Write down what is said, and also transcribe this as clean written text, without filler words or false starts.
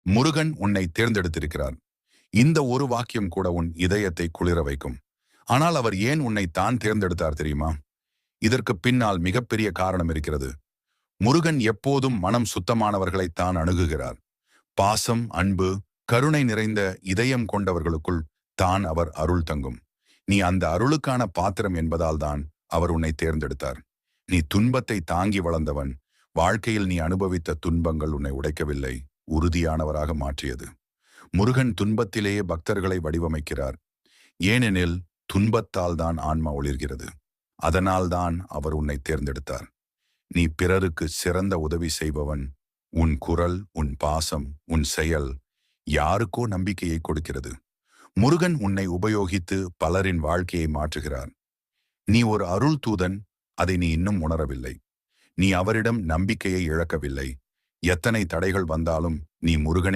முருகன் உன்னை தேர்ந்தெடுத்திருக்கிறார். இந்த ஒரு வாக்கியம் கூட உன் இதயத்தை குளிர வைக்கும். ஆனால் அவர் ஏன் உன்னை தான் தேர்ந்தெடுத்தார் தெரியுமா? இதற்கு பின்னால் மிகப்பெரிய காரணம் இருக்கிறது. முருகன் எப்போதும் மனம் சுத்தமானவர்களைத்தான் அணுகுகிறார். பாசம், அன்பு, கருணை நிறைந்த இதயம் கொண்டவர்களுக்குள் தான் அவர் அருள் தங்கும். நீ அந்த அருளுக்கான பாத்திரம் என்பதால் தான் அவர் உன்னை தேர்ந்தெடுத்தார். நீ துன்பத்தை தாங்கி வளர்ந்தவன். வாழ்க்கையில் நீ அனுபவித்த துன்பங்கள் உன்னை உடைக்கவில்லை, உறுதியானவராக மாற்றியது. முருகன் துன்பத்திலேயே பக்தர்களை வடிவமைக்கிறார். ஏனெனில் துன்பத்தால் தான் ஆன்மா ஒளிர்கிறது. அதனால்தான் அவர் உன்னை தேர்ந்தெடுத்தார். நீ பிறருக்கு சிறந்த உதவி செய்பவன். உன் குரல், உன் பாசம், உன் செயல் யாருக்கோ நம்பிக்கையை கொடுக்கிறது. முருகன் உன்னை உபயோகித்து பலரின் வாழ்க்கையை மாற்றுகிறார். நீ ஒரு அருள் தூதன், அதை நீ இன்னும் உணரவில்லை. நீ அவரிடம் நம்பிக்கையை இழக்கவில்லை. எத்தனை தடைகள் வந்தாலும் நீ முருகனை